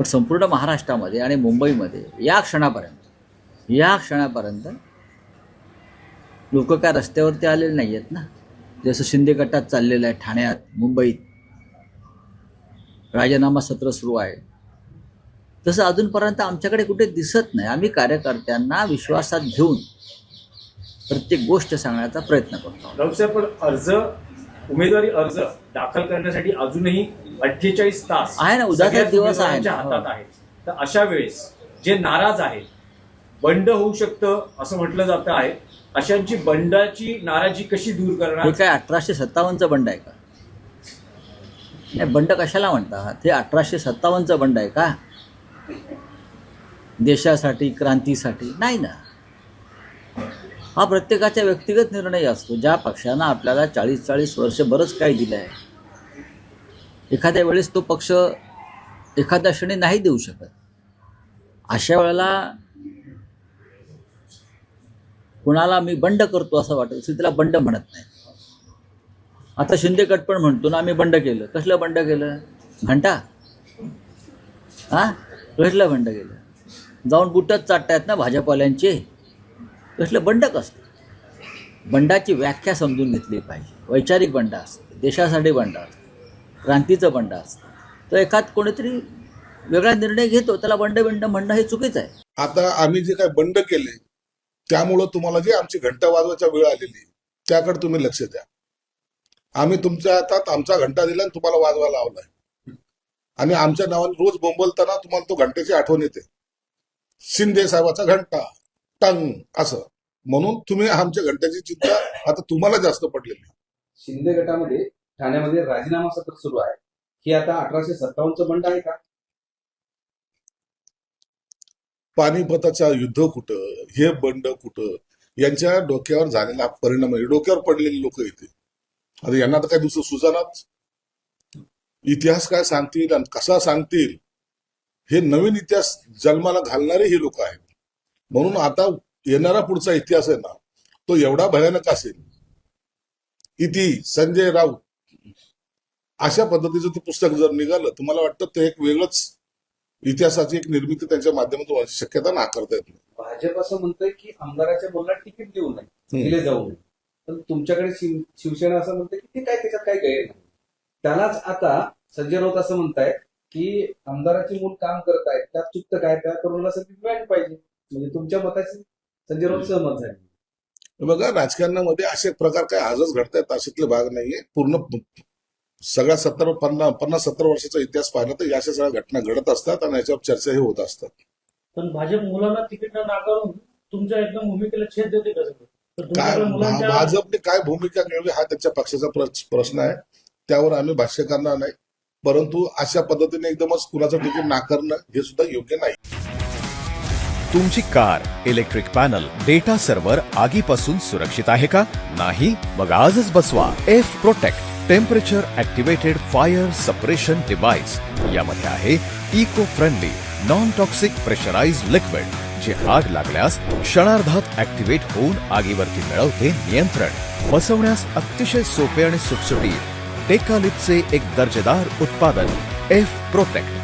संपूर्ण महाराष्ट्रामध्ये आणि मुंबईमध्ये या क्षणापर्यंत लोक काय रस्त्यावरती आलेले नाही आहेत ना. जसं शिंदे गटात चाललेलं आहे, ठाण्यात, मुंबईत राजीनामा सत्र सुरू आहे, तसं अजूनपर्यंत आमच्याकडे कुठे दिसत नाही. आम्ही कार्यकर्त्यांना विश्वासात घेऊन प्रत्येक गोष्ट सांगण्याचा प्रयत्न करतो. राऊतसाहेब, पण उमेदवारी अर्ज दाखल करण्यासाठी अजूनही 48 तास आहे ना, उद्याचा दिवस आहे हातात आहेत. तर अशा वेळेस जे नाराज आहेत, बंड होऊ शकतं असं म्हटलं जातं आहे, अशांची बंडाची नाराजी कशी दूर करणार? हे काय 1857चं बंड आहे का? नाही, बंड कशाला म्हणतात? हे 1857चं बंड आहे का? देशासाठी, क्रांतीसाठी नाही ना. हा प्रत्येकाचा व्यक्तिगत निर्णय असतो. ज्या पक्षानं आपल्याला 40 वर्ष बरंच काही दिलं आहे, एखाद्या वेळेस तो पक्ष एखाद्या क्षणी नाही देऊ शकत. अशा वेळेला कुणाला मी बंड करतो असं वाटत असेल त्याला बंड म्हणत नाही. आता शिंदे गट पण म्हणतो ना आम्ही बंड केलं. कसलं बंड केलं? घंटा कसलं बंड केलं? जाऊन बुटच चाटतायत ना भाजपवाल्यांचे. कसलं बंड कसलं? बंडाची व्याख्या समजून घेतली पाहिजे. वैचारिक बंड असतं, देशासाठी बंड असतं, क्रांतीचं बंड असतं. तर एखाद कोणीतरी वेगळा निर्णय घेतो, त्याला बंड म्हणणं हे चुकीचं आहे. आता आम्ही जे काय बंड केले त्यामुळं तुम्हाला जी आमची घंटा वाजवायच्या वेळ आलेली त्याकडे तुम्ही लक्ष द्या. आम्ही तुमच्या हातात आमचा घंटा दिला आणि तुम्हाला वाजवायला लावलाय, आणि आमच्या नावाने रोज बोंबलताना तुम्हाला तो घंट्याची आठवण येते. शिंदे साहेबाचा घंटा टंग असं म्हणून तुम्ही आमच्या घंट्याची चिंता आता तुम्हाला जास्त पडलेली. शिंदे गटामध्ये ठाण्यामध्ये राजीनामा सत्र सुरू आहे. हे आता 1857चं बंड आहे का? पानिपताचा युद्ध कुठं, हे बंड कुठं, यांच्या डोक्यावर झालेला परिणाम आहे. डोक्यावर पडलेले लोक इथे. आता यांना तर काय दुसरं सुचानाच. इतिहास काय सांगतील आणि कसा सांगतील हे नवीन इतिहास जन्माला घालणारे हे लोक आहेत. म्हणून आता येणारा पुढचा इतिहास आहे ना, तो एवढा भयानक असेल. इति संजय राऊत अशा पद्धतीचं ते पुस्तक जर निघालं तर मला वाटतं ते एक वेगळंच इतिहासाची एक निर्मिती त्यांच्या माध्यमातून शक्यता नाकारता येत नाही. भाजप असं म्हणतंय की आमदाराच्या मुलाला तिकीट देऊ नये, दिले जाऊ नये. पण तुमच्याकडे शिवसेना असं म्हणते की ते काय, त्याच्यात काय गैर नाही. त्यालाच आता संजय राऊत असं म्हणतायत की आमदाराचे मूल काम करत आहेत, त्यात चुकतं काय, त्या तरुणाला संधी मिळाली पाहिजे. म्हणजे तुमच्या मताशी संजय राऊत सहमत झाले. बघा, राजकारणामध्ये असे प्रकार काय आजच घडतायत अशातले भाग नाहीये. पूर्ण सगळ्या 50-70 वर्षाचा इतिहास पाहिला तर अशा सगळ्या घटना घडत असतात आणि याच्यावर चर्चाही होत असतात. पण भाजप मुलांना तिकीट नाकारून तुमच्या एकदम भूमिकेला छेद देते काय भाजपने काय भूमिका घ्यावी हा त्यांच्या पक्षाचा प्रश्न आहे. त्यावर आम्ही भाष्य करणार नाही. परंतु अशा पद्धतीने एकदमच कुणाचं तिकीट नाकारणं हे सुद्धा योग्य नाही. तुमची car, electric panel, data server आगीपासून सुरक्षित आहे का? नाही? मग आजच बसवा F protect temperature activated fire suppression device. यामध्ये आहे eco friendly non toxic pressurised liquid, जे आग लागल्यास क्षणार्धात ऍक्टिव्हेट होऊन आगीवरती मिळवते नियंत्रण. बसवण्यास अतिशय सोपे आणि सुटसुटीत टेकालिपचे एक दर्जेदार उत्पादन एफ प्रोटेक्ट.